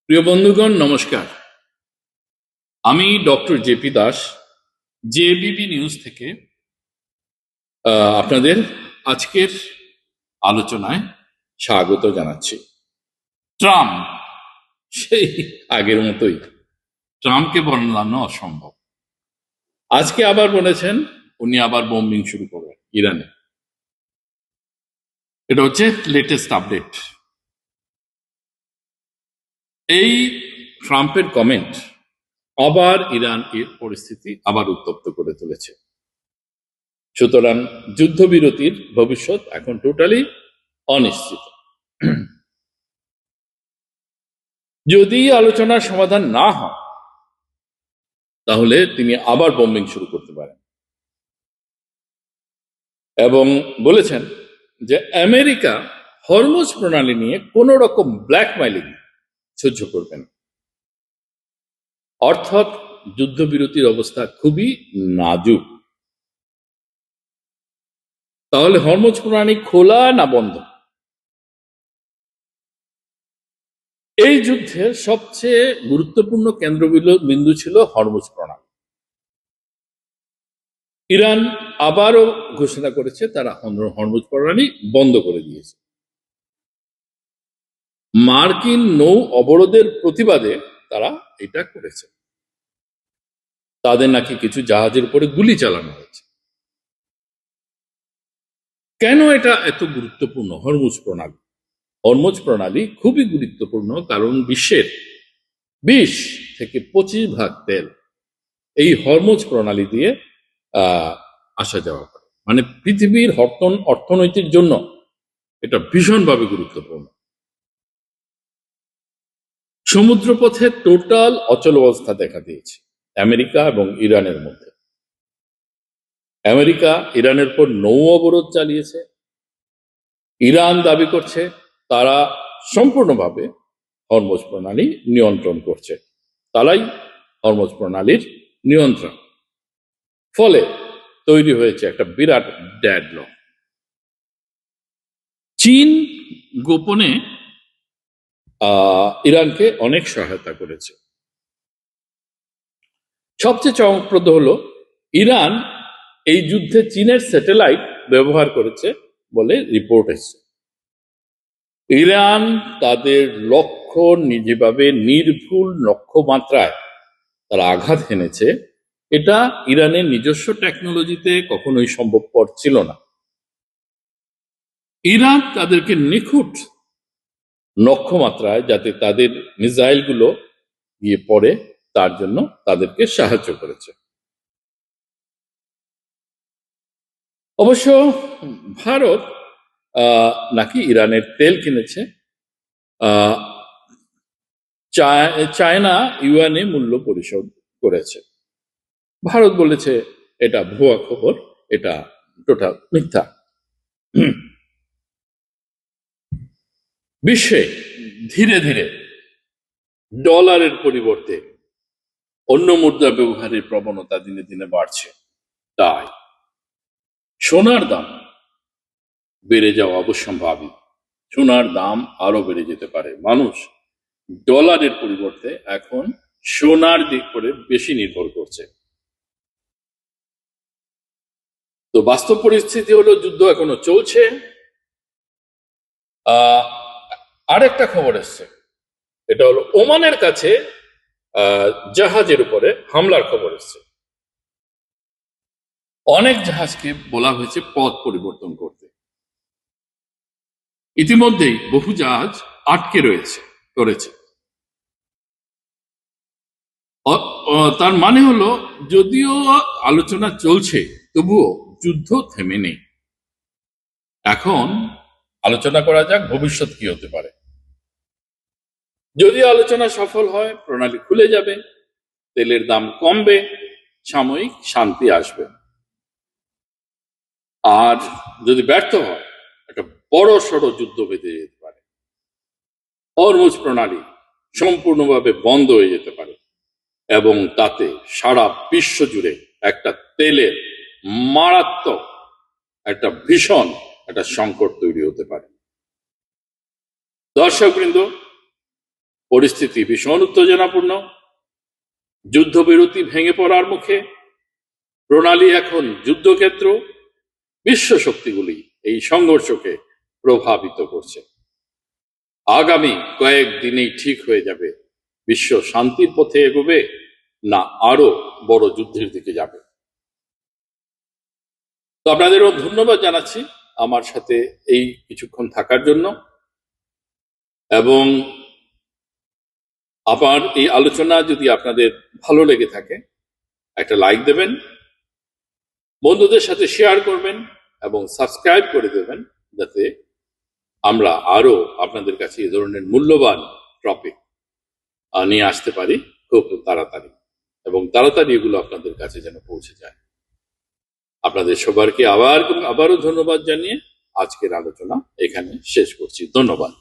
প্রিয় বন্ধুগণ, নমস্কার। আমি ডক্টর জেপি দাস, জেবিবি নিউজ থেকে আপনাদের আজকের আলোচনায় স্বাগত জানাচ্ছি। ট্রাম্প সেই আগের মতোই, ট্রাম্পকে বদলানো অসম্ভব। আজকে আবার বলেছেন উনি আবার বোম্বিং শুরু করবেন ইরানে। এটা হচ্ছে লেটেস্ট আপডেট। এই ট্রাম্পের কমেন্ট আবার ইরান এর পরিস্থিতি আবার উত্তপ্ত করে তুলেছে। সুতরাং যুদ্ধবিরতির ভবিষ্যৎ এখন টোটালি অনিশ্চিত। যদি আলোচনার সমাধান না হয় তাহলে তিনি আবার বোম্বিং শুরু করতে পারেন এবং বলেছেন যে আমেরিকা হরমুজ প্রণালী নিয়ে কোন রকম ব্ল্যাকমেইলিং সহ্য করবেন। অর্থাৎ যুদ্ধবিরতির অবস্থা খুবই নাজুক। তাহলে হরমুজ প্রণালী খোলা না বন্ধ? এই যুদ্ধের সবচেয়ে গুরুত্বপূর্ণ কেন্দ্রবিন্দু ছিল হরমুজ প্রণালী। ইরান আবারও ঘোষণা করেছে তারা হরমুজ প্রণালী বন্ধ করে দিয়েছে। মার্কিন নৌ অবরোধের প্রতিবাদে তারা এটা করেছে। তাদের নাকি কিছু জাহাজের উপরে গুলি চালানো হয়েছে। কেন এটা এত গুরুত্বপূর্ণ? হরমুজ প্রণালী খুবই গুরুত্বপূর্ণ, কারণ বিশ্বের 20-25% তেল এই হরমুজ প্রণালী দিয়ে আসা যাওয়া করে। মানে পৃথিবীর অর্থনৈতিক জন্য এটা ভীষণভাবে গুরুত্বপূর্ণ। সমুদ্রপথে টোটাল অচল অবস্থা দেখা দিয়েছে আমেরিকা এবং ইরানের মধ্যে। আমেরিকা ইরানের উপর নৌ অবরোধ চালিয়েছে। ইরান দাবি করছে তারা সম্পূর্ণভাবে হরমুজ প্রণালী নিয়ন্ত্রণ করছে, তারাই হরমুজ প্রণালীর নিয়ন্ত্রণ। ফলে তৈরি হয়েছে একটা বিরাট ডেডলক। চীন গোপনে ইরানকে অনেক সহায়তা করেছে। সবচেয়ে চমকপ্রদ হলো ইরান এই যুদ্ধে চীনের স্যাটেলাইট ব্যবহার করেছে বলে রিপোর্ট এসেছে। ইরান তাদের লক্ষ্য যেভাবে নির্ভুল লক্ষ্যমাত্রায় তারা আঘাত এনেছে, এটা ইরানের নিজস্ব টেকনোলজিতে কখনোই সম্ভবপর ছিল না। ইরান তাদেরকে নিখুঁত লক্ষ্যমাত্রায় যাতে তাদের মিসাইলগুলো গিয়ে পড়ে তার জন্য তাদেরকে সাহায্য করেছে। অবশ্য ভারত নাকি ইরানের তেল কিনেছে। চায়না ইউয়ানে মূল্য পরিশোধ করেছে। ভারত বলেছে এটা ভুয়া খবর, এটা টোটাল মিথ্যা। বিশ্বে ধীরে ধীরে ডলারের পরিবর্তে অন্য মুদ্রা ব্যবহারের প্রবণতা দিনে দিনে বাড়ছে। তাই সোনার দাম বেড়ে যাওয়া অবশ্যম্ভাবী। সোনার দাম আরো বেড়ে যেতে পারে। মানুষ ডলারের পরিবর্তে এখন সোনার দিক করে বেশি নির্ভর করছে। তো বাস্তব পরিস্থিতি হলো যুদ্ধ এখনো চলছে। আরেকটা খবর এসছে, এটা হলো ওমানের কাছে জাহাজের উপরে হামলার খবর এসছে। অনেক জাহাজকে বলা হয়েছে পথ পরিবর্তন করতে। ইতিমধ্যেই বহু জাহাজ আটকে করেছে। তার মানে হলো যদিও আলোচনা চলছে তবুও যুদ্ধ থেমে নেই। এখন আলোচনা করা যাক ভবিষ্যৎ কি হতে পারে। যদি আলোচনা সফল হয়, প্রণালী খুলে যাবে, তেলের দাম কমবে, সাময়িক শান্তি আসবে। আর যদি ব্যর্থ হয়, একটা বড় সড় যুদ্ধ বেঁধে যেতে পারে। হরমুজ প্রণালী সম্পূর্ণভাবে বন্ধ হয়ে যেতে পারে এবং তাতে সারা বিশ্ব জুড়ে একটা তেলের মারাত্মক একটা ভীষণ একটা সংকট তৈরি হতে পারে। দর্শকবৃন্দ, পরিস্থিতি ভীষণ উত্তেজনাপূর্ণ, যুদ্ধবিরতি ভেঙে পড়ার মুখে, প্রণালী এখন যুদ্ধক্ষেত্র। বিশ্ব শক্তিগুলি এই সংঘর্ষকে প্রভাবিত করছে। আগামী কয়েক দিনেই ঠিক হয়ে যাবে বিশ্ব শান্তির পথে এগোবে না আরো বড় যুদ্ধের দিকে যাবে। তো আপনাদেরও ধন্যবাদ জানাচ্ছি আমার সাথে এই কিছুক্ষণ থাকার জন্য, এবং আমার এই আলোচনা যদি আপনাদের ভালো লেগে থাকে একটা লাইক দেবেন, বন্ধুদের সাথে শেয়ার করবেন এবং সাবস্ক্রাইব করে দেবেন, যাতে আমরা আরো আপনাদের কাছে এই ধরনের মূল্যবান টপিক নিয়ে আসতে পারি খুব তাড়াতাড়ি, এবং তাড়াতাড়ি এগুলো আপনাদের কাছে যেন পৌঁছে যায়। আপনাদের সবারকে আবারও ধন্যবাদ জানিয়ে আজকের আলোচনা এখানে শেষ করছি। ধন্যবাদ।